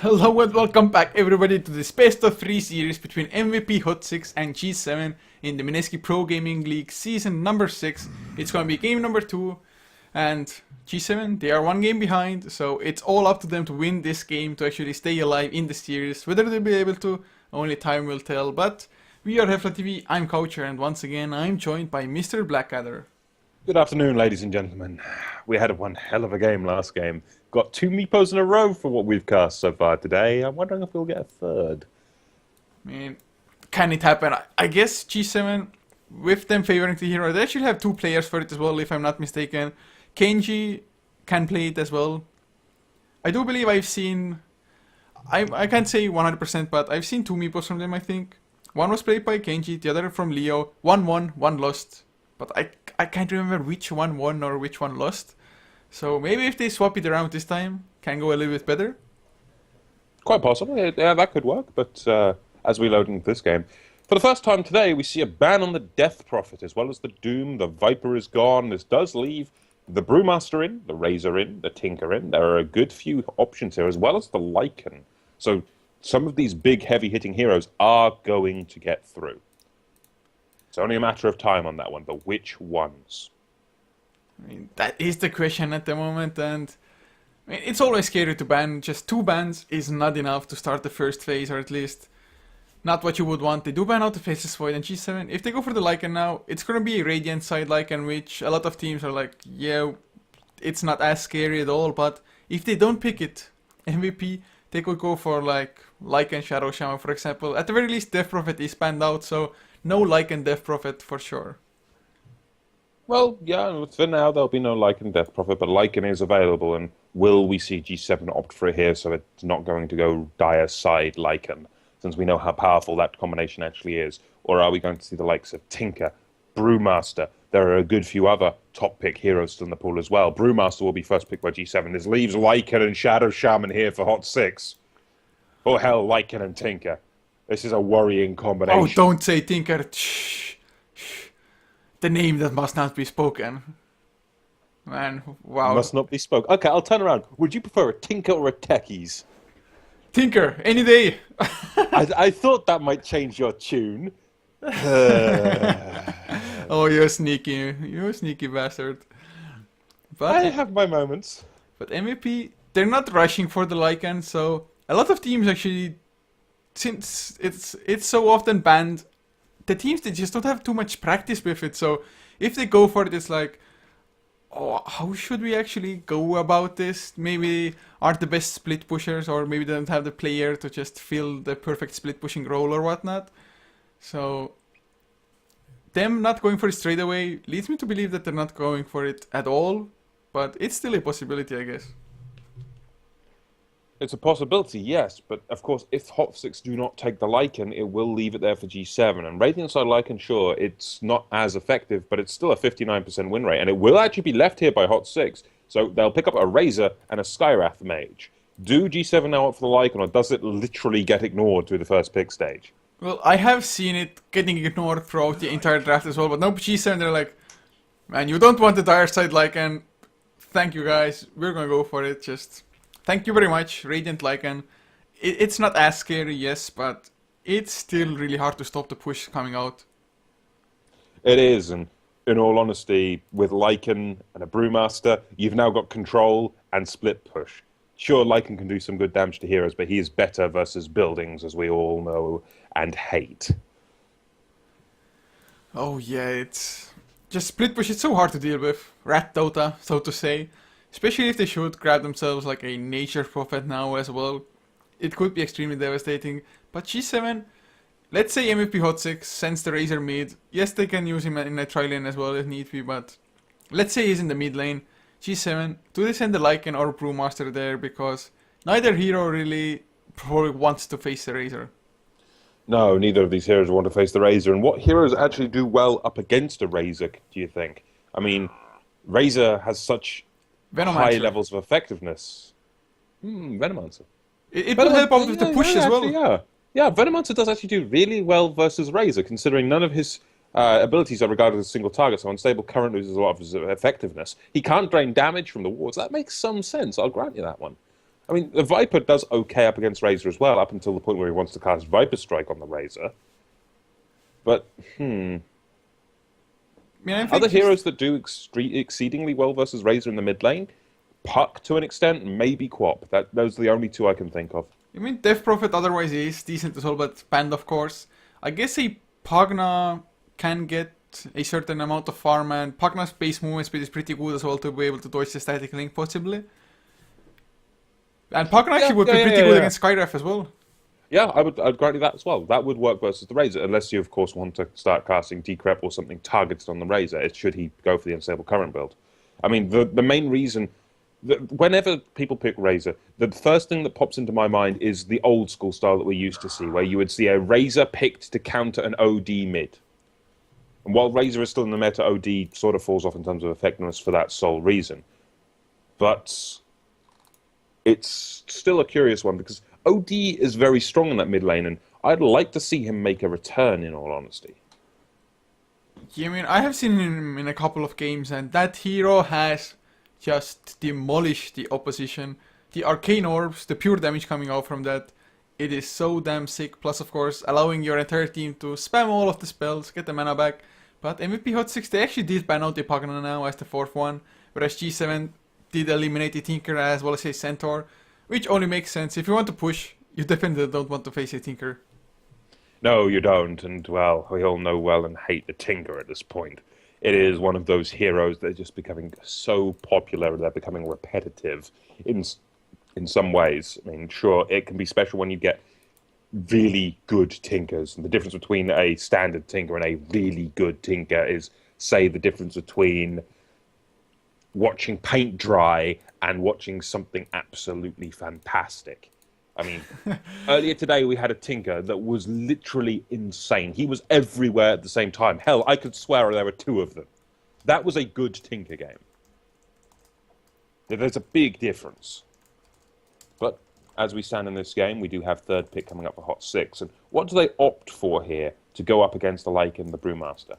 Hello and welcome back everybody to this best of 3 series between MVP HOT6 and Gse7en in the Mineski Pro Gaming League season number 6. It's gonna be game number 2 and Gse7en, they are one game behind, so it's all up to them to win this game to actually stay alive in the series. Whether they'll be able to, only time will tell, but we are HeflaTV, I'm Coucher, and once again I'm joined by Mr. Blackadder. Good afternoon, ladies and gentlemen. We had one hell of a game last game. Got 2 meepos in a row for what we've cast so far today. I'm wondering if we'll get a third. I mean, can it happen? I guess Gse7en, with them favoring the hero, they actually have 2 players for it as well, if I'm not mistaken. Kenji can play it as well. I do believe I've seen... I can't say 100%, but I've seen 2 meepos from them, I think. One was played by Kenji, the other from Leo. One won, one lost. But I can't remember which one won or which one lost. So maybe if they swap it around this time, can go a little bit better. Quite possibly, yeah, that could work, but as we load into this game, for the first time today, we see a ban on the Death Prophet, as well as the Doom. The Viper is gone. This does leave the Brewmaster in, the Razor in, the Tinker in. There are a good few options here, as well as the Lycan. So some of these big, heavy-hitting heroes are going to get through. It's only a matter of time on that one, but which ones? I mean, that is the question at the moment, and I mean, it's always scary to ban. Just 2 bans is not enough to start the first phase, or at least not what you would want. They do ban out the Faceless Void and Gse7en. If they go for the Lycan now, it's gonna be a Radiant side Lycan, which a lot of teams are like, yeah, it's not as scary at all, but if they don't pick it, MVP, they could go for like Lycan Shadow Shaman, for example. At the very least, Death Prophet is banned out, so no Lycan Death Prophet for sure. Well, yeah, for now there'll be no Lycan Death Prophet, but Lycan is available, and will we see Gse7en opt for it here so it's not going to go dire side Lycan, since we know how powerful that combination actually is? Or are we going to see the likes of Tinker, Brewmaster? There are a good few other top pick heroes still in the pool as well. Brewmaster will be first picked by Gse7en. This leaves Lycan and Shadow Shaman here for HOT6. Oh hell, Lycan and Tinker. This is a worrying combination. Oh, don't say Tinker. Shh. The name that must not be spoken. Man, wow. Must not be spoken. Okay, I'll turn around. Would you prefer a Tinker or a Techies? Tinker, any day. I thought that might change your tune. Oh, you're sneaky. You're a sneaky bastard. But I have my moments. But MVP, they're not rushing for the Lycan, so a lot of teams actually, since it's so often banned, the teams, they just don't have too much practice with it, so if they go for it, it's like, oh, how should we actually go about this? Maybe aren't the best split pushers, or maybe they don't have the player to just fill the perfect split pushing role or whatnot. So them not going for it straight away leads me to believe that they're not going for it at all, but it's still a possibility, I guess. It's a possibility, yes, but of course, if HOT6 do not take the Lycan, it will leave it there for Gse7en. And Radiant side Lycan, sure, it's not as effective, but it's still a 59% win rate, and it will actually be left here by HOT6. So they'll pick up a Razor and a Skywrath Mage. Do Gse7en now opt for the Lycan, or does it literally get ignored through the first pick stage? Well, I have seen it getting ignored throughout the entire draft as well, but no, Gse7en, they're like, man, you don't want the dire side Lycan. Thank you guys, we're gonna go for it, just... Thank you very much, Radiant Lycan. It's not as scary, yes, but it's still really hard to stop the push coming out. It is, and in all honesty, with Lycan and a Brewmaster, you've now got control and split push. Sure, Lycan can do some good damage to heroes, but he is better versus buildings, as we all know and hate. Oh yeah, it's... Just split push, it's so hard to deal with. Rat Dota, so to say. Especially if they should grab themselves like a Nature Prophet now as well. It could be extremely devastating. But Gse7en, let's say MVP HOT6 sends the Razor mid. Yes, they can use him in a tri-lane as well if need be, but let's say he's in the mid lane. Gse7en, do they send the Lycan or Brewmaster there? Because neither hero really probably wants to face the Razor. No, neither of these heroes want to face the Razor. And what heroes actually do well up against a Razor, do you think? I mean, Razor has such... high levels of effectiveness. Venomancer. It will help out with the push as well. Actually, yeah, Venomancer does actually do really well versus Razor, considering none of his abilities are regarded as single targets, so Unstable Current loses a lot of his effectiveness. He can't drain damage from the wards. That makes some sense, I'll grant you that one. I mean, the Viper does okay up against Razor as well, up until the point where he wants to cast Viper Strike on the Razor. But, I mean, I other think heroes that do exceedingly well versus Razor in the mid lane, Puck to an extent, maybe Quap. Those are the only two I can think of. I mean, Death Prophet otherwise is decent as well, but banned of course. I guess a Pagna can get a certain amount of farm, and Pagna's base movement speed is pretty good as well to be able to dodge the static link possibly. And Pagna actually would be pretty good against Skyref as well. Yeah, I'd grant you that as well. That would work versus the Razor, unless you, of course, want to start casting Decrep or something targeted on the Razor, should he go for the Unstable Current build. I mean, the main reason, whenever people pick Razor, the first thing that pops into my mind is the old school style that we used to see, where you would see a Razor picked to counter an OD mid. And while Razor is still in the meta, OD sort of falls off in terms of effectiveness for that sole reason. But it's still a curious one, because OD is very strong in that mid lane, and I'd like to see him make a return, in all honesty. Yeah, I mean, I have seen him in a couple of games, and that hero has just demolished the opposition. The arcane orbs, the pure damage coming out from that, it is so damn sick. Plus, of course, allowing your entire team to spam all of the spells, get the mana back. But MVP HOT6, they actually did ban out the Pagana now as the fourth one, whereas Gse7en did eliminate the Tinker as well as a Centaur, which only makes sense. If you want to push, you definitely don't want to face a Tinker. No, you don't, and, well, we all know well and hate the Tinker at this point. It is one of those heroes that are just becoming so popular, they're becoming repetitive in some ways. I mean, sure, it can be special when you get really good Tinkers, and the difference between a standard Tinker and a really good Tinker is, say, the difference between watching paint dry and watching something absolutely fantastic. I mean, earlier today we had a Tinker that was literally insane. He was everywhere at the same time. Hell, I could swear there were two of them. That was a good Tinker game. There's a big difference. But as we stand in this game, we do have third pick coming up for HOT6. And what do they opt for here to go up against the Lycan, the Brewmaster?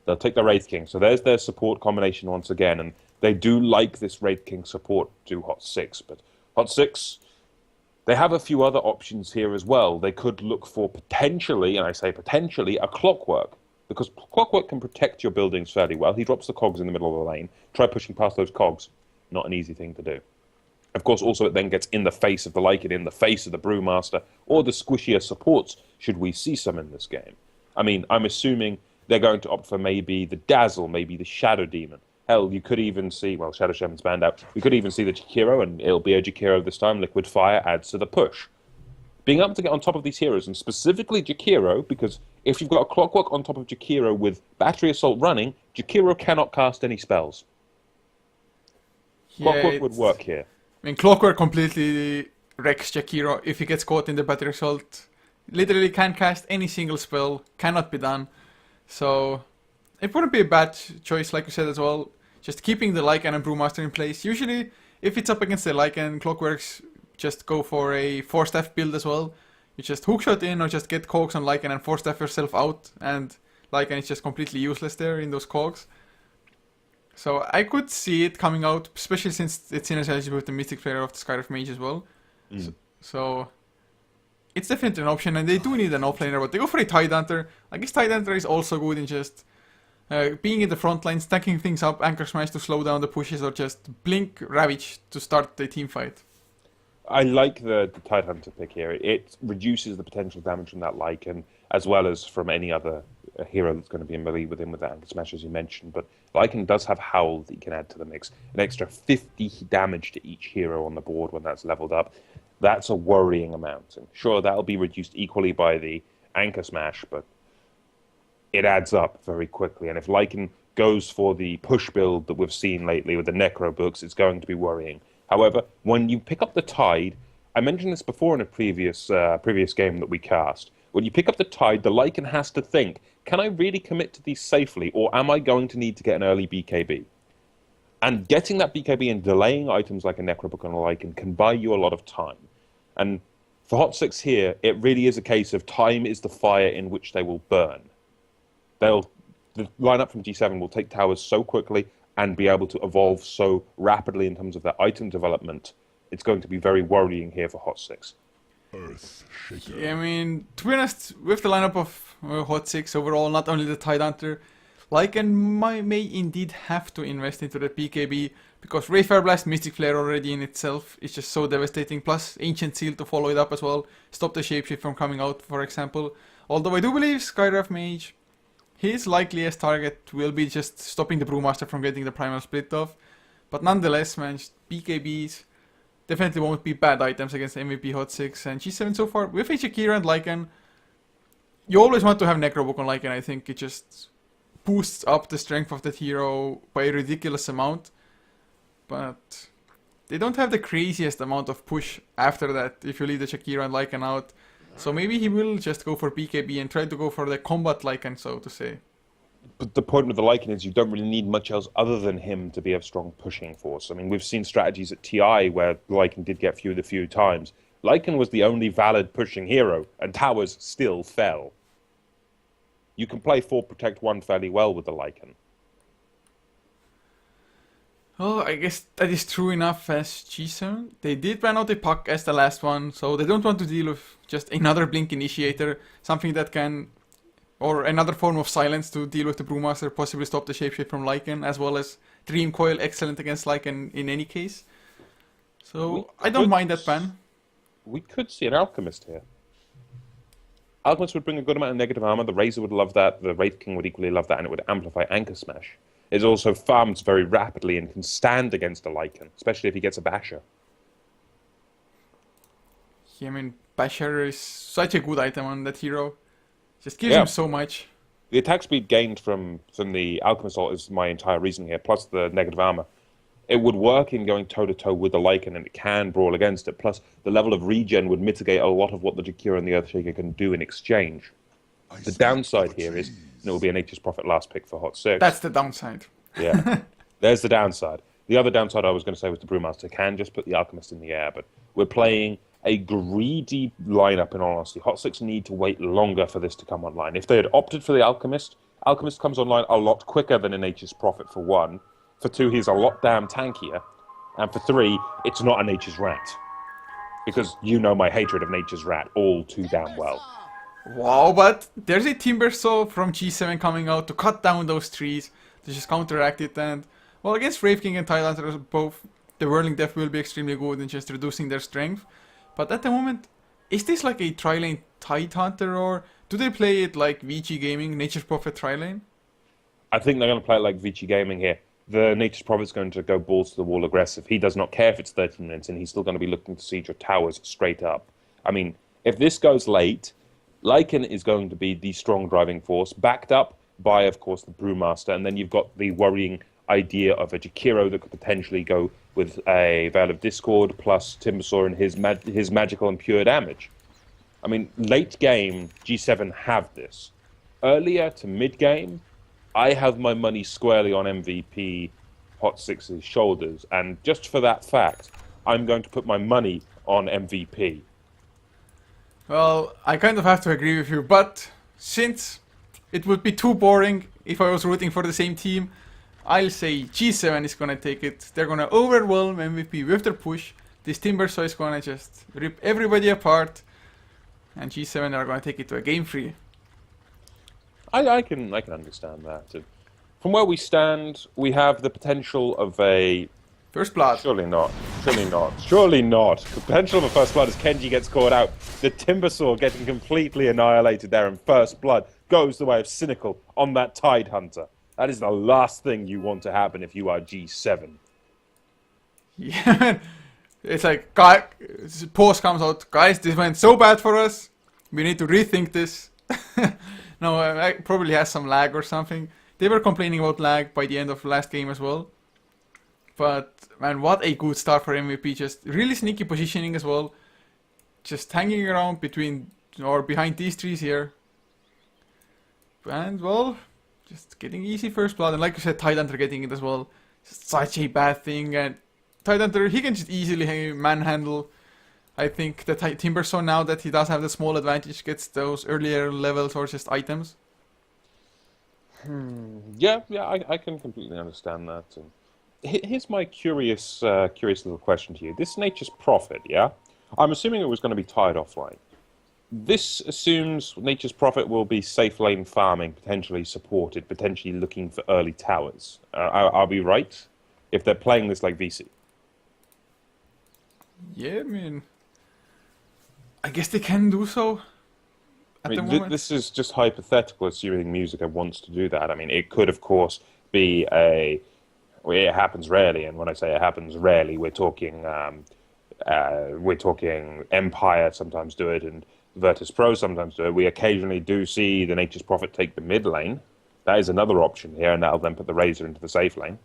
They'll take the Wraith King. So there's their support combination once again. And they do like this Wraith King support to HOT6. But HOT6, they have a few other options here as well. They could look for potentially, and I say potentially, a Clockwork. Because Clockwork can protect your buildings fairly well. He drops the cogs in the middle of the lane. Try pushing past those cogs. Not an easy thing to do. Of course, also it then gets in the face of the Lycan, in the face of the Brewmaster, or the squishier supports, should we see some in this game. I mean, I'm assuming they're going to opt for maybe the Dazzle, maybe the Shadow Demon. Hell, you could even see, well, Shadow Shaman's banned out, we could even see the Jakiro, and it'll be a Jakiro this time. Liquid Fire adds to the push. Being able to get on top of these heroes, and specifically Jakiro, because if you've got a Clockwork on top of Jakiro with Battery Assault running, Jakiro cannot cast any spells. Yeah, Clockwork would work here. I mean, Clockwork completely wrecks Jakiro if he gets caught in the battery assault. Literally can't cast any single spell, cannot be done. So, it wouldn't be a bad choice, like you said as well. Just keeping the Lycan and Brewmaster in place. Usually, if it's up against the Lycan, Clockworks just go for a 4-staff build as well. You just hookshot in or just get cogs on Lycan and 4-staff yourself out. And Lycan is just completely useless there in those cogs. So I could see it coming out, especially since it's synergized with the Mystic Player of the Skyref Mage as well. So it's definitely an option, and they do need an offlaner, but they go for a Tidehunter. I guess Tidehunter is also good in just being in the front line, stacking things up, Anchor Smash to slow down the pushes, or just Blink Ravage to start the team fight. I like the Tidehunter pick here. It reduces the potential damage from that Lycan, as well as from any other hero that's going to be in melee with him with that Anchor Smash, as you mentioned. But Lycan does have Howl that you can add to the mix. An extra 50 damage to each hero on the board when that's leveled up. That's a worrying amount. And sure, that'll be reduced equally by the Anchor Smash, but it adds up very quickly. And if Lycan goes for the push build that we've seen lately with the Necro books, it's going to be worrying. However, when you pick up the Tide, I mentioned this before in a previous game that we cast. When you pick up the Tide, the Lycan has to think, can I really commit to these safely, or am I going to need to get an early BKB? And getting that BKB and delaying items like a Necrobook and a Lycan can buy you a lot of time. And for HOT6 here, it really is a case of time is the fire in which they will burn. The lineup from Gse7en will take towers so quickly and be able to evolve so rapidly in terms of their item development it's going to be very worrying here for HOT6. Yeah, I mean, to be honest, with the lineup of HOT6 overall, not only the Tidehunter, Lycan may indeed have to invest into the PKB, because Ray Fireblast, Mystic Flare already in itself is just so devastating, plus Ancient Seal to follow it up as well, stop the Shapeshift from coming out, for example. Although I do believe Skywrath Mage, his likeliest target will be just stopping the Brewmaster from getting the Primal Split off, but nonetheless, man, PKBs definitely won't be bad items against MVP HOT6, and Gse7en so far, with Shakira and Lycan, you always want to have Necrobook on Lycan. I think it just boosts up the strength of that hero by a ridiculous amount, but they don't have the craziest amount of push after that if you leave the Shakira and Lycan out, so maybe he will just go for PKB and try to go for the combat Lycan, so to say. But the point of the Lycan is you don't really need much else other than him to be a strong pushing force. I mean, we've seen strategies at TI where Lycan did get few the few times. Lycan was the only valid pushing hero, and towers still fell. You can play 4 Protect 1 fairly well with the Lycan. Oh, I guess that is true enough as Gse7en. They did ban out a puck as the last one, so they don't want to deal with just another Blink Initiator, something that can... or another form of silence to deal with the Brewmaster, possibly stop the Shapeshift from Lycan, as well as Dream Coil, excellent against Lycan in any case. So, I don't mind that ban. We could see an Alchemist here. Alchemist would bring a good amount of negative armor, the Razor would love that, the Wraith King would equally love that, and it would amplify Anchor Smash. It also farms very rapidly and can stand against a Lycan, especially if he gets a Basher. Yeah, I mean, Basher is such a good item on that hero. Just gives him so much. The attack speed gained from the Alchemist ult is my entire reason here, plus the negative armor. It would work in going toe-to-toe with the Lycan, and it can brawl against it. Plus, the level of regen would mitigate a lot of what the Jakira and the Earthshaker can do in exchange. The downside here is it will be a Nature's Prophet last pick for HOT6. That's the downside. Yeah, there's the downside. The other downside I was going to say was the Brewmaster can just put the Alchemist in the air, but we're playing a greedy lineup, in all honesty. HOT6 need to wait longer for this to come online. If they had opted for the Alchemist, Alchemist comes online a lot quicker than a Nature's Prophet, for 1. For 2, he's a lot damn tankier. And for 3, it's not a Nature's Rat. Because you know my hatred of Nature's Rat all too damn well. Wow, but there's a Timbersaw from Gse7en coming out to cut down those trees, to just counteract it, and, well, against Wraith King and Tidehunter both, the Whirling Death will be extremely good in just reducing their strength. But at the moment, is this like a tri-lane Tidehunter, or do they play it like VG Gaming, Nature's Prophet tri-lane? I think they're going to play it like VG Gaming here. The Nature's Prophet's going to go balls to the wall aggressive. He does not care if it's 13 minutes, and he's still going to be looking to siege your towers straight up. I mean, if this goes late, Lycan is going to be the strong driving force, backed up by, of course, the Brewmaster, and then you've got the worrying idea of a Jakiro that could potentially go with a Veil of Discord plus Timbersaw and his magical and pure damage. I mean, late game, Gse7en have this. Earlier to mid game, I have my money squarely on MVP HOT6's shoulders, and just for that fact, I'm going to put my money on MVP. Well, I kind of have to agree with you, but since it would be too boring if I was rooting for the same team, I'll say Gse7en is gonna take it. They're gonna overwhelm MVP with their push. This Timbersaw is gonna just rip everybody apart, and Gse7en are gonna take it to a game 3. I can understand that. From where we stand, we have the potential of a... First blood. Surely not. Surely not. Surely not. The potential of a first blood as Kenji gets caught out. The Timbersaw getting completely annihilated there, and first blood goes the way of Cynical on that Tidehunter. That is the last thing you want to happen if you are Gse7en. Yeah, it's like, post comes out, guys, this went so bad for us, we need to rethink this. No, I probably has some lag or something. They were complaining about lag by the end of the last game as well. But, man, what a good start for MVP. Just really sneaky positioning as well. Just hanging around between, or behind these trees here. And, well, just getting easy first blood. And like you said, Tidehunter getting it as well. Just such a bad thing. And Tidehunter, he can just easily manhandle. I think that Timbersaw, now that he does have the small advantage, gets those earlier levels or just items. Yeah, I can completely understand that. And Here's my curious little question to you. This Nature's Prophet, yeah? I'm assuming it was going to be tied offline. This assumes Nature's Prophet will be safe lane farming, potentially supported, potentially looking for early towers. I'll be right if they're playing this like VC. Yeah, I mean, I guess they can do so at the moment. This is just hypothetical, assuming Musica wants to do that. I mean, it could, of course, be a... Well, it happens rarely, and when I say it happens rarely, we're talking Empire sometimes do it, and Virtus Pro sometimes do it. We occasionally do see the Nature's Prophet take the mid lane. That is another option here, and that'll then put the Razor into the safe lane.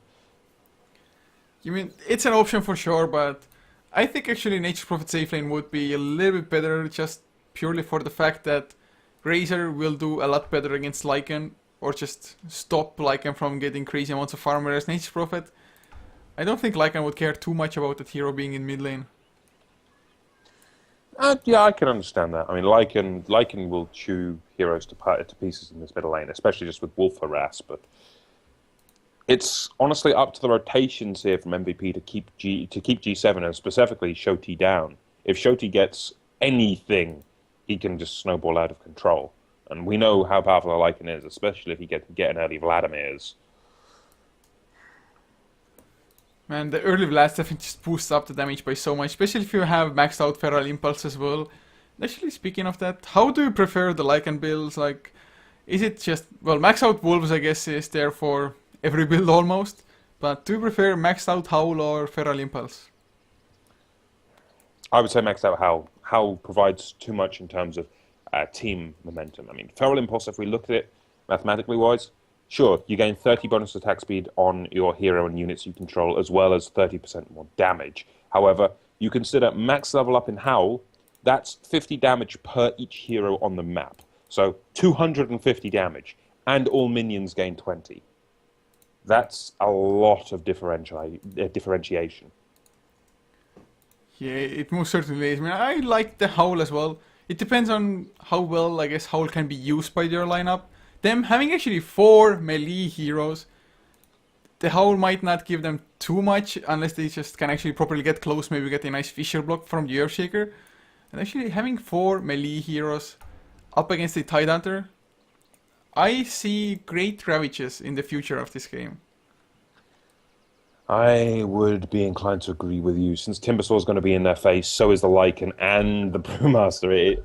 You mean, it's an option for sure, but I think actually Nature's Prophet safe lane would be a little bit better just purely for the fact that Razor will do a lot better against Lycan, or just stop Lycan from getting crazy amounts of farm, whereas Nature's Prophet, I don't think Lycan would care too much about that hero being in mid lane. Yeah, I can understand that. I mean, Lycan will chew heroes to pieces in this middle lane, especially just with Wolf Harass, but it's honestly up to the rotations here from MVP to keep Gse7en and specifically Shoti down. If Shoti gets anything, he can just snowball out of control. And we know how powerful a Lycan is, especially if he can get an early Vladimir's. Man, the early blast definitely just boosts up the damage by so much, especially if you have maxed out Feral Impulse as well. Actually, speaking of that, how do you prefer the Lycan builds? Like, is it just, well, max out Wolves I guess is there for every build almost, but do you prefer maxed out Howl or Feral Impulse? I would say maxed out Howl. Howl provides too much in terms of team momentum. I mean, Feral Impulse, if we look at it mathematically wise, sure, you gain 30 bonus attack speed on your hero and units you control, as well as 30% more damage. However, you consider max level up in Howl, that's 50 damage per each hero on the map. So 250 damage, and all minions gain 20. That's a lot of differentiation. Yeah, it most certainly is. I mean, I like the Howl as well. It depends on how well, I guess, Howl can be used by their lineup. Them having actually 4 melee heroes, the Howl might not give them too much unless they just can actually properly get close, maybe get a nice Fisher block from the Earthshaker. And actually having 4 melee heroes up against the Tidehunter, I see great ravages in the future of this game. I would be inclined to agree with you. Since Timbersaw is going to be in their face, so is the Lycan and the Brewmaster.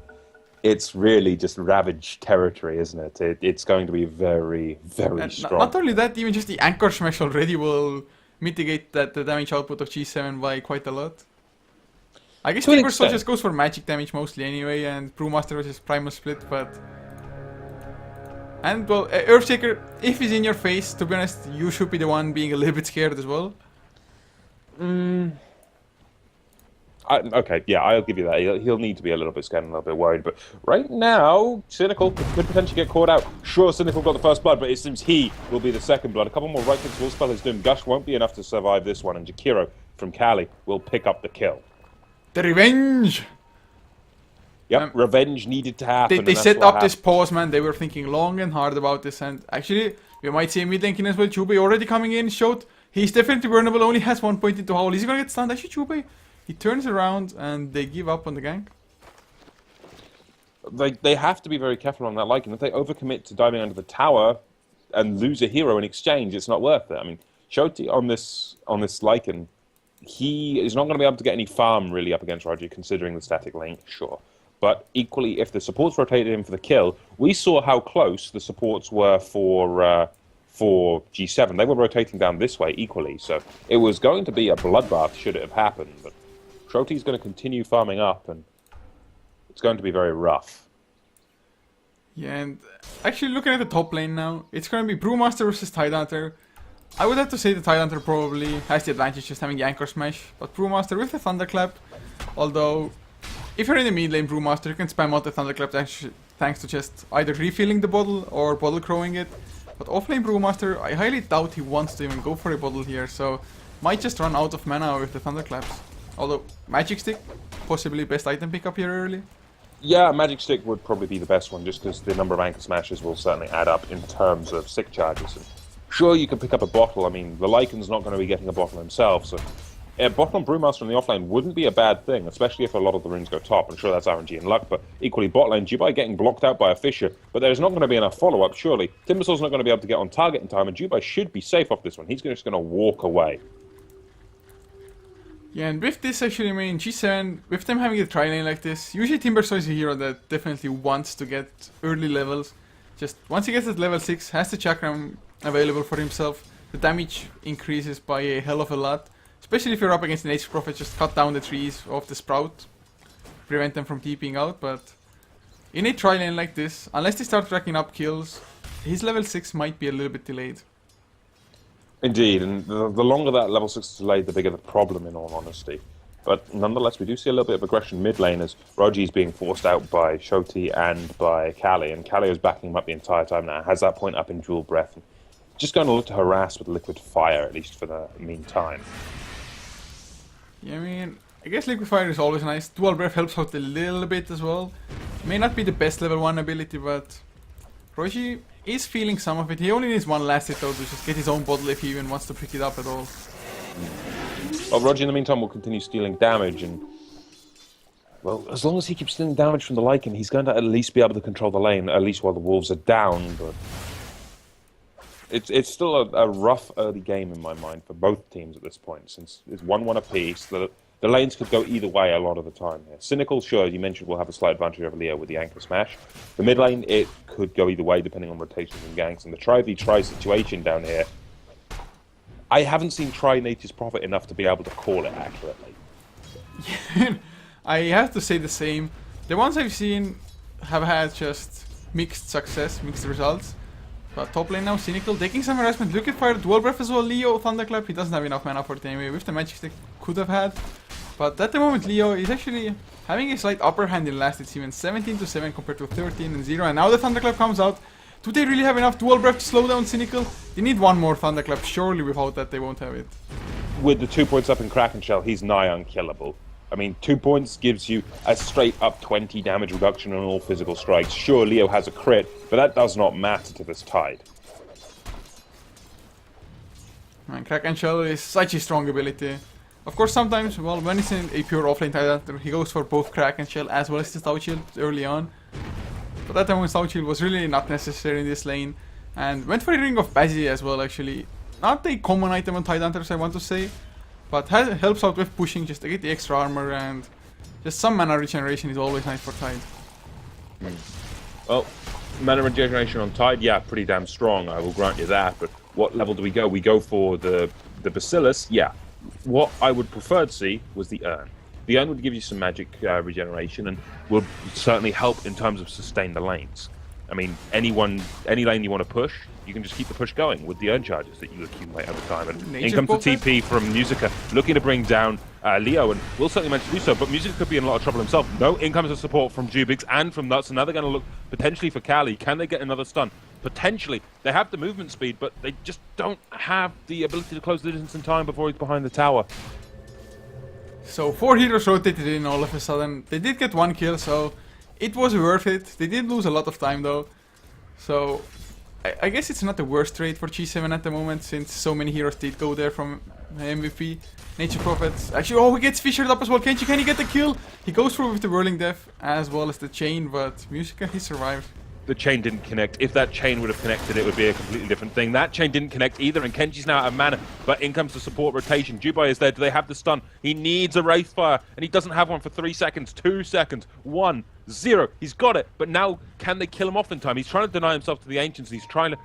It's really just ravaged territory, isn't it? It's going to be very, very strong. Not only that, even just the Anchor Smash already will mitigate the damage output of Gse7en by quite a lot. I guess Timbersaw just goes for magic damage mostly anyway, and Brewmaster is just Primal Split, but... And, well, Earthshaker, if he's in your face, to be honest, you should be the one being a little bit scared as well. Okay, yeah, I'll give you that. He'll need to be a little bit scared and a little bit worried, but right now, Cynical could potentially get caught out. Sure, Cynical got the first blood, but it seems he will be the second blood. A couple more right clicks will spell his doom. Gush won't be enough to survive this one, and Jakiro from Cali will pick up the kill. The revenge! Yep, revenge needed to happen. They set up this pause, man. They were thinking long and hard about this, and actually, we might see a mid lane as well. Chubei already coming in, showed he's definitely vulnerable, only has 1 point into Howl. Is he gonna get stunned? Actually, Chubei, he turns around and they give up on the gank. They have to be very careful on that Lycan. If they overcommit to diving under the tower and lose a hero in exchange, it's not worth it. I mean, Shoti on this Lycan, he is not going to be able to get any farm really up against Roger, considering the static link, sure. But equally, if the supports rotated in for the kill, we saw how close the supports were for Gse7en. They were rotating down this way equally, so it was going to be a bloodbath should it have happened. But Shoti's going to continue farming up, and it's going to be very rough. Yeah, and actually looking at the top lane now, it's going to be Brewmaster versus Tidehunter. I would have to say the Tidehunter probably has the advantage just having the Anchor Smash, but Brewmaster with the Thunderclap, although... If you're in the mid lane Brewmaster, you can spam out the Thunderclap thanks to just either refilling the bottle or bottle crowing it. But offlane Brewmaster, I highly doubt he wants to even go for a bottle here, so might just run out of mana with the Thunderclaps. Although, Magic Stick, possibly best item pickup here early. Yeah, Magic Stick would probably be the best one, just because the number of Anchor Smashes will certainly add up in terms of stick charges. And Sure, you can pick up a bottle. I mean, the Lycan's not going to be getting a bottle himself, so a bottle on Brewmaster in the offlane wouldn't be a bad thing, especially if a lot of the runes go top. I'm sure that's RNG and luck, but equally bot lane, Jubai getting blocked out by a Fissure, but there's not going to be enough follow-up, surely. Timbersaul's not going to be able to get on target in time, and Jubai should be safe off this one. He's just going to walk away. Yeah, and with this actually, I mean, Gse7en, with them having a tri-lane like this, usually Timbersaw is a hero that definitely wants to get early levels. Just once he gets at level 6, has the chakram available for himself, the damage increases by a hell of a lot. Especially if you're up against an Nature's Prophet, just cut down the trees of the Sprout, prevent them from TPing out, but in a tri-lane like this, unless they start racking up kills, his level 6 might be a little bit delayed. Indeed, and the longer that level 6 is delayed, the bigger the problem, in all honesty. But nonetheless, we do see a little bit of aggression mid lane as Rogi is being forced out by Shoti and by Kali, and Kali is backing him up the entire time now, has that point up in dual breath, and just going to look to harass with liquid fire, at least for the meantime. Yeah, I mean, I guess liquid fire is always nice. Dual breath helps out a little bit as well. May not be the best level 1 ability, but Rogi is feeling some of it. He only needs one last hit though to just get his own bottle if he even wants to pick it up at all. Well, Rogi in the meantime will continue stealing damage, and well, as long as he keeps stealing damage from the Lycan, he's going to at least be able to control the lane, at least while the Wolves are down, but it's still a rough early game in my mind for both teams at this point, since it's 1-1 apiece. The lanes could go either way a lot of the time here. Cynical, sure, you mentioned, will have a slight advantage over Leo with the Anchor Smash. The mid lane, it could go either way depending on rotations and ganks. And the try-v-try situation down here, I haven't seen Try Nature's Prophet enough to be able to call it accurately. I have to say the same. The ones I've seen have had just mixed success, mixed results. But top lane now, Cynical, taking some harassment, Liquid Fire, Dual Breath as well, Leo, Thunderclap, he doesn't have enough mana for it anyway, with the Magic Stick could have had. But at the moment Leo is actually having a slight upper hand in last, it's even 17-7 compared to 13-0, and now the Thunderclap comes out. Do they really have enough Dual Breath to slow down Cynical? They need one more Thunderclap, surely without that they won't have it. With the 2 points up in Kraken Shell, he's nigh unkillable. I mean, 2 points gives you a straight up 20 damage reduction on all physical strikes. Sure, Leo has a crit, but that does not matter to this Tide. Man, Kraken Shell is such a strong ability. Of course, sometimes, well, when it's in a pure offlane Tide Hunter, he goes for both Kraken Shell as well as the Stout Shield early on. But that time when Stout Shield was really not necessary in this lane. And went for a Ring of Bazzi as well, actually. Not a common item on Tide Hunters, I want to say. But helps out with pushing just to get the extra armor, and just some mana regeneration is always nice for Tide. Well, mana regeneration on Tide, yeah, pretty damn strong, I will grant you that, but what level do we go? We go for the Bacillus, yeah. What I would prefer to see was the Urn. The Urn would give you some magic regeneration and will certainly help in terms of sustain the lanes. I mean, any lane you want to push, you can just keep the push going with the Urn charges that you accumulate over time. And in comes the TP from Musica, looking to bring down Leo, and will certainly manage to do so, but Musica could be in a lot of trouble himself. No, in comes the support from Jubix and from Nuts, and now they're going to look potentially for Kali. Can they get another stun? Potentially. They have the movement speed, but they just don't have the ability to close the distance in time before he's behind the tower. So 4 heroes rotated in all of a sudden. They did get 1 kill, so it was worth it. They did lose a lot of time though. So I guess it's not the worst trade for Gse7en at the moment, since so many heroes did go there from MVP. Nature Prophets. Actually, oh, he gets fissured up as well. Can he get the kill? He goes through with the Whirling Death as well as the chain, but Musica, he survived. The chain didn't connect. If that chain would have connected, it would be a completely different thing. That chain didn't connect either, and Kenji's now out of mana, but in comes the support rotation. Jubai is there. Do they have the stun? He needs a Wraithfire, and he doesn't have one for 3 seconds, 2 seconds, 1, 0. He's got it, but now can they kill him off in time? He's trying to deny himself to the Ancients, and he's trying to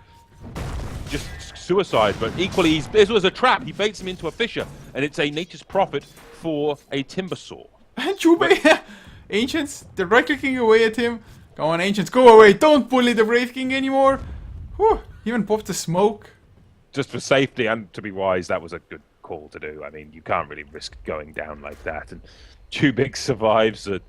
just suicide, but equally, this was a trap. He baits him into a fissure, and it's a Nature's Prophet for a Timbersaw. And Jubai, Ancients, they're right-clicking away at him. Go on, Ancients, go away. Don't bully the Wraith King anymore. Whew, even popped the smoke. Just for safety and to be wise, that was a good call to do. I mean, you can't really risk going down like that. And Tubix survives at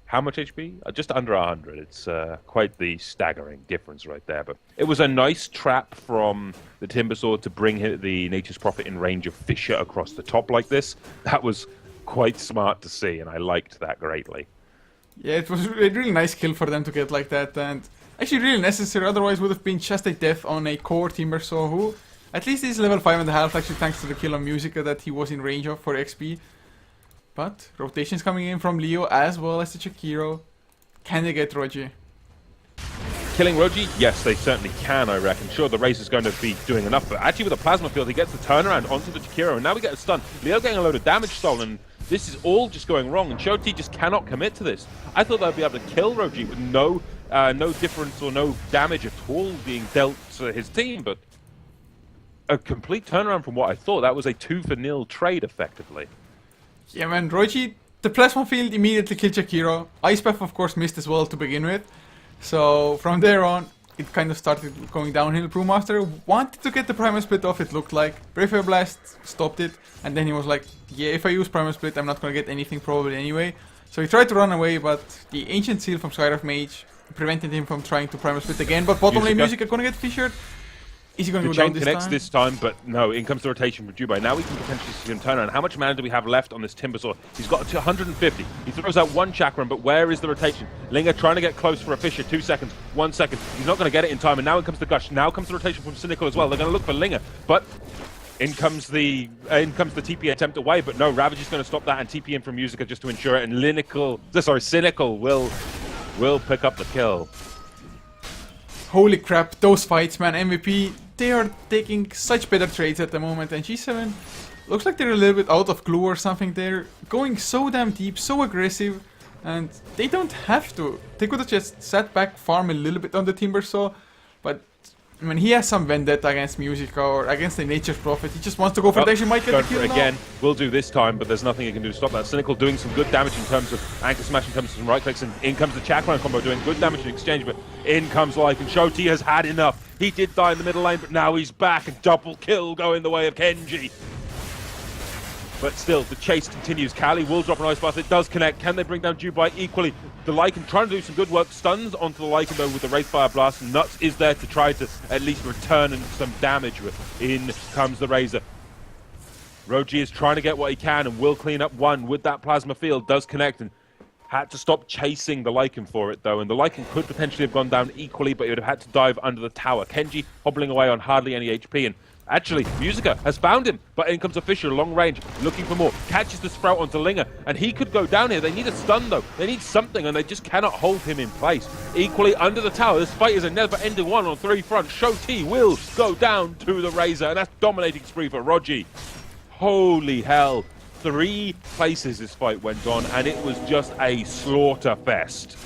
how much HP? Just under 100. It's quite the staggering difference right there. But it was a nice trap from the Timbersaw to bring the Nature's Prophet in range of Fissure across the top like this. That was quite smart to see, and I liked that greatly. Yeah, it was a really nice kill for them to get like that, and actually really necessary, otherwise would have been just a death on a core Timbersaw who At least he's level 5.5, actually, thanks to the kill on Musica that he was in range of for XP. But rotations coming in from Leo as well as the Chikiro. Can they get Roji? Killing Roji? Yes, they certainly can, I reckon. Sure, the Razor's going to be doing enough, but actually with a Plasma Field, he gets the turnaround onto the Chikiro, and now we get a stun. Leo getting a load of damage stolen. This is all just going wrong, and Shoti just cannot commit to this. I thought they'd be able to kill Roji with no difference or no damage at all being dealt to his team, but a complete turnaround from what I thought. That was a 2-for-0 trade, effectively. Yeah, man, Roji, the Plasma Field immediately killed Chikiro. Ice Path, of course, missed as well to begin with. So from there on, it kind of started going downhill. Brewmaster wanted to get the Primal Split off, it looked like. Brave Fire Blast stopped it, and then he was like, yeah, if I use Primal Split, I'm not gonna get anything probably anyway. So he tried to run away, but the Ancient Seal from Skyrive Mage prevented him from trying to Primal Split again. But bottom lane Musica gonna get fissured. Is he going to go down this time? The chain connects this time, but no, in comes the rotation from Jubai. Now we can potentially see him turn around. How much mana do we have left on this Timbersaw? He's got 150. He throws out one Chakram, but where is the rotation? Linga trying to get close for a Fissure. 2 seconds, 1 second. He's not going to get it in time, and now in comes the Gush. Now comes the rotation from Cynical as well. They're going to look for Linga, but in comes the TP attempt away, but no, Ravage is going to stop that and TP in from Musica just to ensure it, and Cynical will pick up the kill. Holy crap, those fights, man. MVP, they are taking such better trades at the moment, and Gse7en looks like they're a little bit out of glue or something. They're going so damn deep, so aggressive, and they don't have to. They could have just sat back, farm a little bit on the Timbersaw, but when he has some vendetta against Musica or against the Nature's Prophet, he just wants to go for it. Actually might get the kill now. Again, will do this time, but there's nothing he can do to stop that. Cynical doing some good damage in terms of anchor smash, in terms of some right clicks, and in comes the Chakram combo doing good damage in exchange, but in comes Lycan, and Shoti has had enough. He did die in the middle lane, but now he's back, and double kill going the way of Kenji. But still, the chase continues. Kali will drop an Ice Bath. It does connect. Can they bring down Jubai equally? The Lycan trying to do some good work. Stuns onto the Lycan though with the Wraithfire Blast. Nuts is there to try to at least return some damage. In comes the Razor. Roji is trying to get what he can and will clean up one with that Plasma Field. Does connect and had to stop chasing the Lycan for it though. And the Lycan could potentially have gone down equally, but he would have had to dive under the tower. Kenji hobbling away on hardly any HP, and actually, Musica has found him, but in comes a Fissure, long range, looking for more. Catches the Sprout onto Linga, and he could go down here. They need a stun, though. They need something, and they just cannot hold him in place. Equally, under the tower, this fight is a never-ending one on 3 fronts. Shoti will go down to the Razor, and that's dominating spree for Roji. Holy hell. 3 places this fight went on, and it was just a slaughter fest.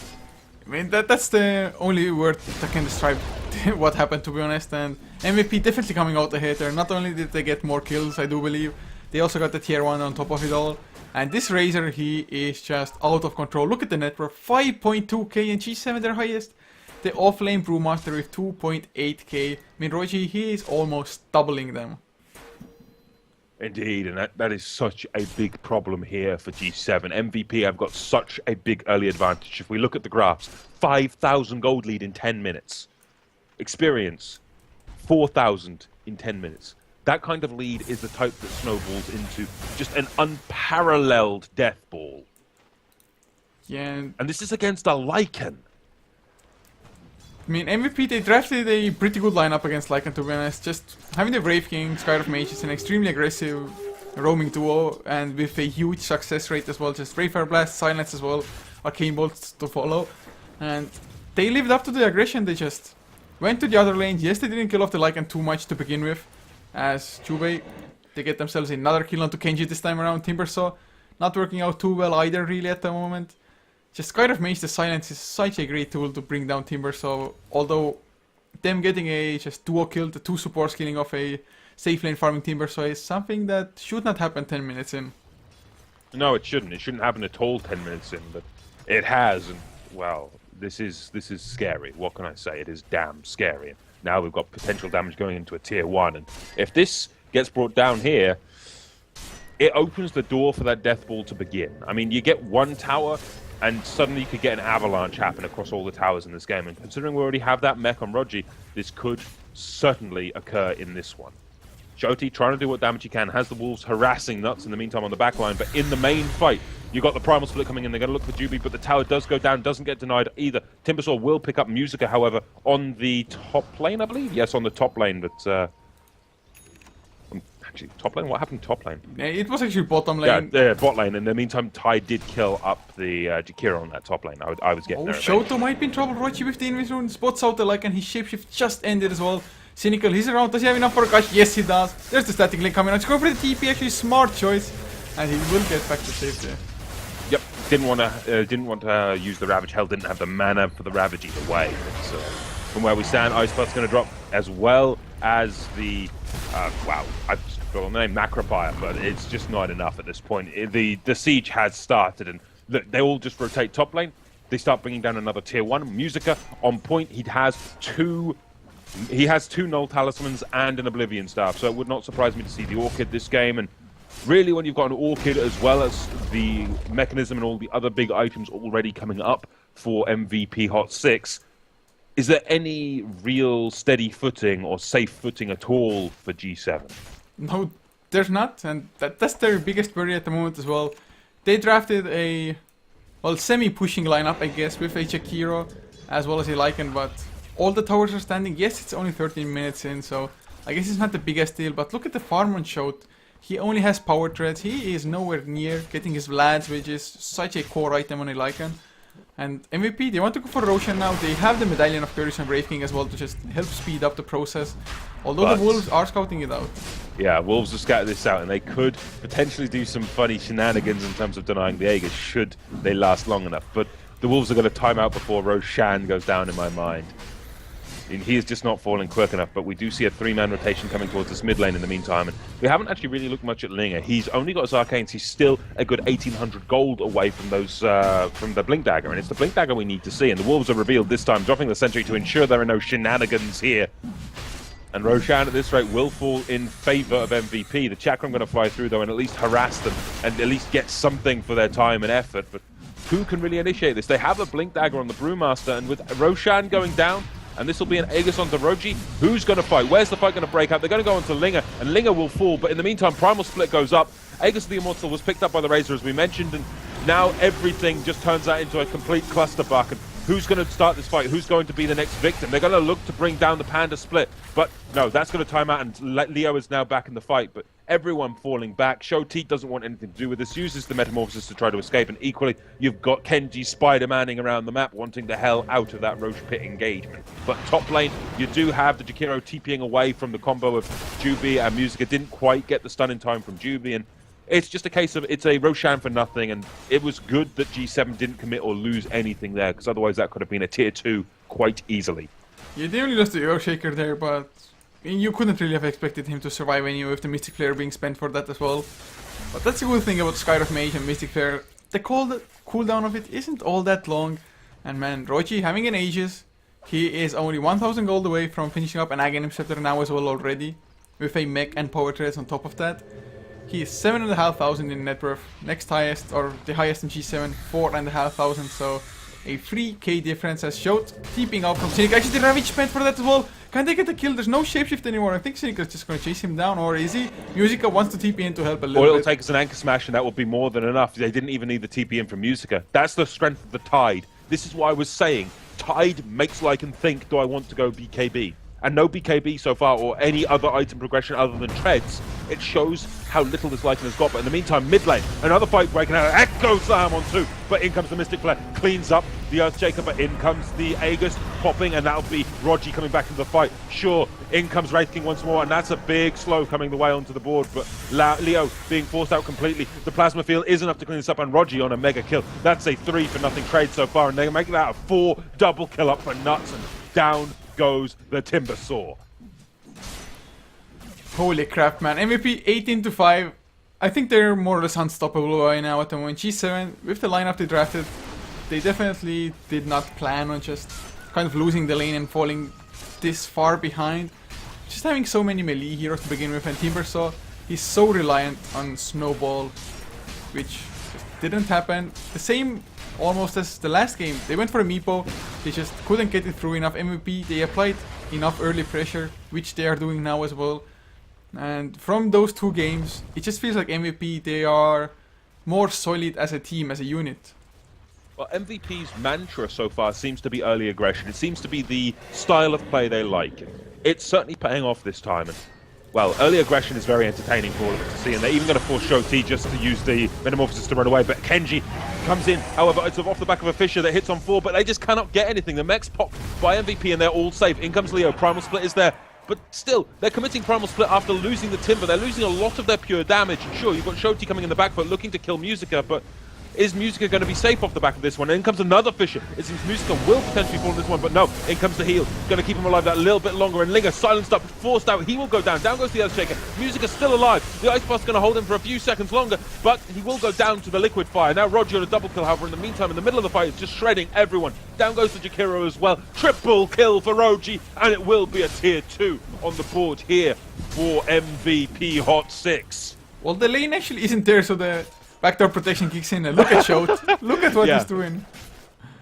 I mean, that's the only word that can describe what happened, to be honest. And MVP definitely coming out ahead there. Not only did they get more kills, I do believe, they also got the tier 1 on top of it all. And this Razor, he is just out of control. Look at the net worth, 5.2k, and Gse7en their highest. The off-lane Brewmaster with 2.8k. I mean, Roji, he is almost doubling them. Indeed, and that is such a big problem here for Gse7en. MVP have got such a big early advantage. If we look at the graphs, 5,000 gold lead in 10 minutes. Experience, 4,000 in 10 minutes. That kind of lead is the type that snowballs into just an unparalleled death ball. Yeah. And this is against a Lycan. I mean, MVP, they drafted a pretty good lineup against Lycan, to be honest. Just having the Brave King, Skyrive Mage is an extremely aggressive roaming duo, and with a huge success rate as well. Just Wraithfire Blast, Silence as well, Arcane Bolts to follow. And they lived up to the aggression. They just went to the other lane. Yes, they didn't kill off the Lycan too much to begin with, as Jubai, they get themselves another kill onto Kenji this time around. Timbersaw not working out too well either, really, at the moment. Just Skyrive Mage, the Silence is such a great tool to bring down Timbersaw, although them getting a just duo kill, the 2 supports killing off a safe lane farming Timbersaw is something that should not happen 10 minutes in. No, it shouldn't. It shouldn't happen at all 10 minutes in, but it has, and well, this is scary. What can I say? It is damn scary. Now we've got potential damage going into a tier 1, and if this gets brought down here, it opens the door for that death ball to begin. I mean, you get 1 tower, and suddenly you could get an avalanche happen across all the towers in this game. And considering we already have that mech on Roji, this could certainly occur in this one. Shoti trying to do what damage he can, has the Wolves harassing Nuts in the meantime on the back line, but in the main fight, you got the Primal Split coming in. They're going to look for Juby, but the tower does go down, doesn't get denied either. Timbersaw will pick up Musica, however, on the top lane, I believe? Yes, on the top lane, but actually top lane. What happened top lane? It was actually bottom Yeah, lane. bot lane. In the meantime, Tide did kill up the Jakiro on that top lane. I was getting there. Shoto might be in trouble. Rochi with the invis rune spots out the Lycan. His shapeshift just ended as well. Cynical, he's around. Does he have enough for a gush? Yes, he does. There's the static link coming out. He's going for the TP. Actually, smart choice, and he will get back to safety. Yep, didn't want to use the Ravage. Hell, didn't have the mana for the Ravage either way. So from where we stand, Ice Spot's going to drop, as well as the wow, I've just forgotten the name, Macropire, but it's just not enough at this point. The siege has started, and look, they all just rotate top lane. They start bringing down another tier 1. Musica on point. He has two Null Talismans and an Oblivion Staff, so it would not surprise me to see the Orchid this game. And really, when you've got an Orchid as well as the Mechanism and all the other big items already coming up for MVP HOT6, is there any real steady footing or safe footing at all for G7? No, there's not, and that's their biggest worry at the moment as well. They drafted a, well, semi-pushing lineup, I guess, with a Jakiro as well as a Lycan, but all the towers are standing. Yes, it's only 13 minutes in, so I guess it's not the biggest deal, but look at the farm on Shot. He only has power treads. He is nowhere near getting his Vlads, which is such a core item on a Lycan. And MVP, they want to go for Roshan now. They have the Medallion of Courage and Brave King as well to just help speed up the process. Although the Wolves are scouting it out. Yeah, Wolves will scout this out, and they could potentially do some funny shenanigans in terms of denying the Aegis should they last long enough. But the Wolves are going to time out before Roshan goes down in my mind. And he is just not falling quick enough, but we do see a 3-man rotation coming towards this mid lane in the meantime. And we haven't actually really looked much at Linger. He's only got his Arcanes. He's still a good 1,800 gold away from those from the Blink Dagger, and it's the Blink Dagger we need to see. And the Wolves are revealed this time, dropping the Sentry to ensure there are no shenanigans here. And Roshan at this rate will fall in favor of MVP. The Chakram going to fly through though and at least harass them and at least get something for their time and effort. But who can really initiate this? They have a Blink Dagger on the Brewmaster, and with Roshan going down, and this will be an Aegis onto Roji. Who's going to fight? Where's the fight going to break out? They're going to go onto Linger, and Linger will fall. But in the meantime, Primal Split goes up. Aegis of the Immortal was picked up by the Razor, as we mentioned, and now everything just turns out into a complete clusterfuck. And who's going to start this fight? Who's going to be the next victim? They're going to look to bring down the Panda Split. But no, that's going to time out, and Leo is now back in the fight. But everyone falling back. Shoteet doesn't want anything to do with this, uses the Metamorphosis to try to escape, and equally, you've got Kenji Spider-Manning around the map, wanting the hell out of that Roche Pit engagement. But top lane, you do have the Jakiro TPing away from the combo of Juby and Musica. Didn't quite get the stun in time from Juby, and it's just a case of it's a Roshan for nothing, and it was good that G7 didn't commit or lose anything there, because otherwise that could have been a tier 2 quite easily. Yeah, they only lost the Earthshaker there, but you couldn't really have expected him to survive anyway with the Mystic Flare being spent for that as well. But that's the good thing about Skyrock Mage and Mystic Flare. The cooldown of it isn't all that long. And man, Rochi having an Aegis, he is only 1000 gold away from finishing up an Aghanim Scepter now as well already. With a mech and power treads on top of that. He is 7,500 in net worth. Next highest, or the highest in G7, 4,500. So a 3k difference as Shot keeping out from Cynic. Actually, the Ravage spent for that as well. Can they get the kill? There's no shapeshift anymore. I think Cynic is just going to chase him down, or is he? Musica wants to TP in to help a little bit. It'll take us an Anchor Smash, and that will be more than enough. They didn't even need the TP in from Musica. That's the strength of the Tide. This is why I was saying, Tide makes Lycan think, do I want to go BKB? And no BKB so far, or any other item progression other than treads. It shows how little this Lycan has got. But in the meantime, mid lane, another fight breaking out. Echo Slam on 2, but in comes the Mystic Flare, cleans up the Earthshaker, but in comes the Aegis popping, and that'll be Roji coming back into the fight. Sure, in comes Wraith King once more, and that's a big slow coming the way onto the board, but Leo being forced out completely. The Plasma Field is enough to clean this up, and Roji on a mega kill. That's a 3-for-0 trade so far, and they make that a 4 double kill up for Nuts, and down goes the Timber Saw. Holy crap, man. MVP 18-5. I think they're more or less unstoppable right now at the moment. G7, with the lineup they drafted, they definitely did not plan on just kind of losing the lane and falling this far behind. Just having so many melee heroes to begin with, and Timbersaw, he's so reliant on Snowball, which just didn't happen. The same almost as the last game. They went for a Meepo, they just couldn't get it through enough. MVP, they applied enough early pressure, which they are doing now as well. And from those two games, it just feels like MVP, they are more solid as a team, as a unit. Well, MVP's mantra so far seems to be early aggression. It seems to be the style of play they like. It's certainly paying off this time. And well, early aggression is very entertaining for all of us to see, and they're even going to force HOT just to use the Metamorphosis to run away, but Kenji comes in. However, it's off the back of a Fissure that hits on 4, but they just cannot get anything. The mech's popped by MVP, and they're all safe. In comes Leo. Primal Split is there. But still, they're committing Primal Split after losing the Timber. They're losing a lot of their pure damage. Sure, you've got Shoti coming in the back foot looking to kill Musica, but is Musica going to be safe off the back of this one? In comes another Fissure. It seems Musica will potentially fall in this one, but no. In comes the heal. Going to keep him alive that little bit longer. And Linger silenced up, forced out. He will go down. Down goes the Earthshaker. Musica's still alive. The Ice Blast is going to hold him for a few seconds longer, but he will go down to the Liquid Fire. Now Roger on a double kill, however, in the meantime, in the middle of the fight, is just shredding everyone. Down goes the Jakiro as well. Triple kill for Roji, and it will be a tier 2 on the board here for MVP HOT6. Well, the lane actually isn't there, so the backdoor protection kicks in. And look at Shot. Look at what Yeah. he's doing.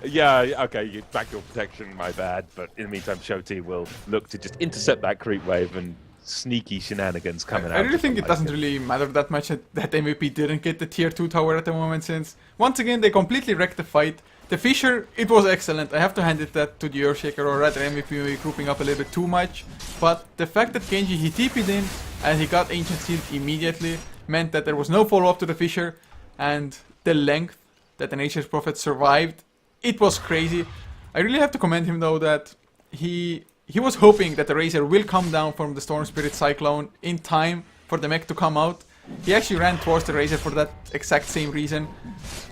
Yeah, okay, backdoor protection, my bad. But in the meantime, Shoti will look to just intercept that creep wave and sneaky shenanigans coming out. I really think it doesn't really matter that much that MVP didn't get the tier 2 tower at the moment, since once again they completely wrecked the fight. The Fissure, it was excellent. I have to hand it that to the Earthshaker, or rather MVP maybe grouping up a little bit too much. But the fact that Kenji, he TP'd in and he got Ancient Sealed immediately meant that there was no follow-up to the Fissure, and the length that the Nature's Prophet survived, it was crazy. I really have to commend him though that he was hoping that the Razor will come down from the Storm Spirit Cyclone in time for the mech to come out. He actually ran towards the Razor for that exact same reason,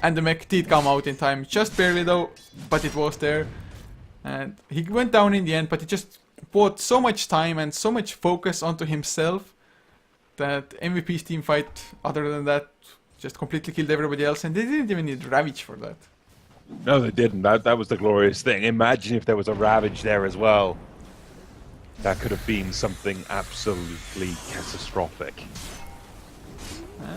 and the mech did come out in time, just barely though, but it was there. And he went down in the end, but he just put so much time and so much focus onto himself that MVP's team fight, other than that, just completely killed everybody else, and they didn't even need Ravage for that. No, they didn't. That was the glorious thing. Imagine if there was a Ravage there as well. That could have been something absolutely catastrophic.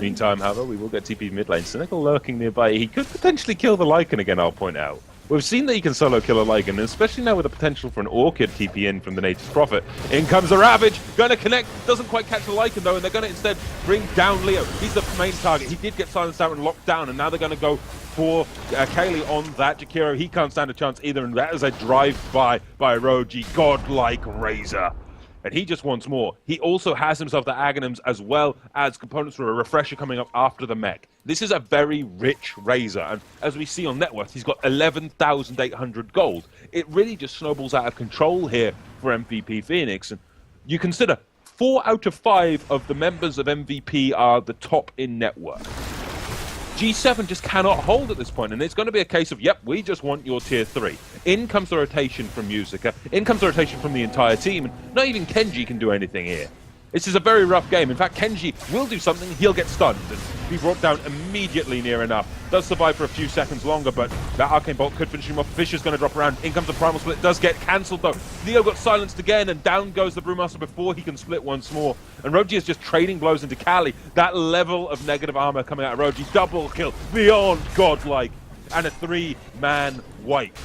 Meantime, however, we will get TP mid lane. Cynical lurking nearby. He could potentially kill the Lycan again, I'll point out. We've seen that he can solo kill a Lycan, and especially now with the potential for an Orchid TP in from the Nature's Prophet. In comes the Ravage, going to connect, doesn't quite catch the Lycan though, and they're going to instead bring down Leo. He's the main target. He did get silenced out and locked down, and now they're going to go for Kaylee on that. Jakiro, he can't stand a chance either, and that is a drive-by by Roji, godlike Razor. And he just wants more. He also has himself the Aghanims as well as components for a refresher coming up after the mech. This is a very rich Razor, and as we see on net worth, he's got 11,800 gold. It really just snowballs out of control here for MVP Phoenix. And you consider 4 out of 5 of the members of MVP are the top in net worth. Gse7en just cannot hold at this point, and it's going to be a case of, yep, we just want your tier 3. In comes the rotation from Musica, in comes the rotation from the entire team, and not even Kenji can do anything here. This is a very rough game. In fact, Kenji will do something, he'll get stunned, and be brought down immediately near enough. Does survive for a few seconds longer, but that Arcane Bolt could finish him off. Fissure's going to drop around. In comes the Primal Split, does get cancelled though. Leo got silenced again, and down goes the Brewmaster before he can split once more. And Roji is just trading blows into Kali. That level of negative armor coming out of Roji. Double kill, beyond godlike. And a 3-man wipe.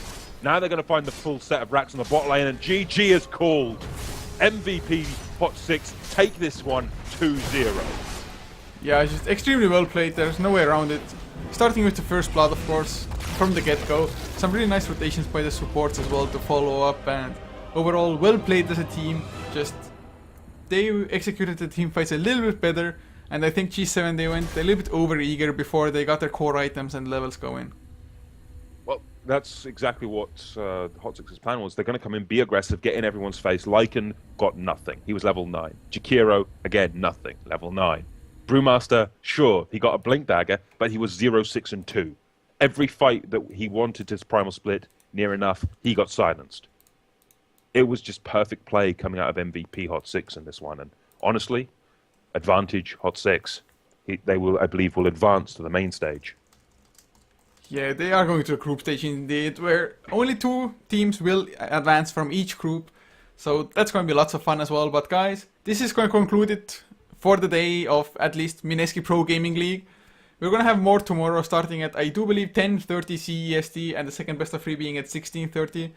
Now they're going to find the full set of racks on the bot lane, and GG is called. MVP HOT6 take this one 2-0. Yeah, it's just extremely well played. There's no way around it. Starting with the first blood, of course, from the get-go. Some really nice rotations by the supports as well to follow up, and overall well played as a team. Just they executed the team fights a little bit better, and I think Gse7en, they went a little bit over eager before they got their core items and levels going. Well, that's exactly what HOT6's plan was. They're going to come in, be aggressive, get in everyone's face. Lycan got nothing. He was level 9. Jakiro, again, nothing. Level 9. Brewmaster, sure, he got a Blink Dagger, but he was 0, 6, and 2. Every fight that he wanted his Primal Split near enough, he got silenced. It was just perfect play coming out of MVP HOT6 in this one. And honestly, advantage HOT6. They will, I believe, will advance to the main stage. Yeah, they are going to a group stage indeed, where only 2 teams will advance from each group. So that's going to be lots of fun as well. But guys, this is going to conclude it for the day of at least Mineski Pro Gaming League. We're going to have more tomorrow, starting at, I do believe, 10:30 CEST, and the second best of 3 being at 16:30.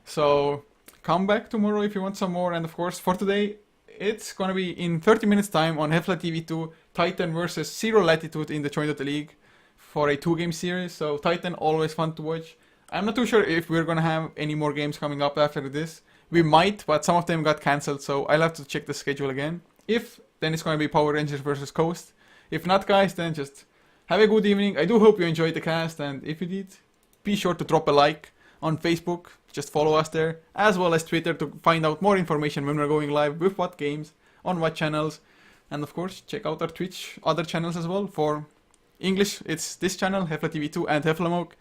So come back tomorrow if you want some more. And of course, for today, it's going to be in 30 minutes time on HeflaTV 2, Titan versus Zero Latitude in the Joint of the League for a 2-game series. So Titan, always fun to watch. I'm not too sure if we're going to have any more games coming up after this. We might, but some of them got cancelled, so I'll have to check the schedule again. If, then it's going to be Power Rangers versus Coast. If not, guys, then just have a good evening. I do hope you enjoyed the cast, and if you did, be sure to drop a like on Facebook. Just follow us there, as well as Twitter, to find out more information when we're going live, with what games, on what channels. And of course, check out our Twitch other channels as well. For English, it's this channel, HeflaTV2 and HeflaMoke.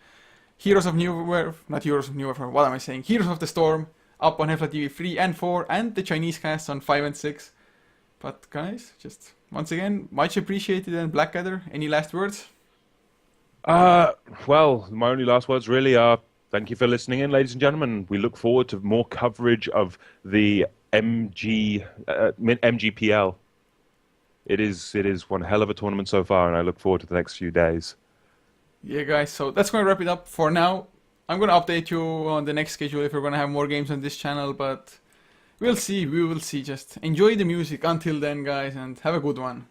Heroes of New Earth, not Heroes of New Earth, what am I saying? Heroes of the Storm, up on HeflaTV 3 and 4, and the Chinese casts on 5 and 6. But guys, just once again, much appreciated. And Blackadder, any last words? Well, my only last words really are thank you for listening in, ladies and gentlemen. We look forward to more coverage of the MGPL. It is one hell of a tournament so far, and I look forward to the next few days. Yeah, guys, so that's going to wrap it up for now. I'm going to update you on the next schedule if we're going to have more games on this channel, but we'll see, we will see. Just enjoy the music until then, guys, and have a good one.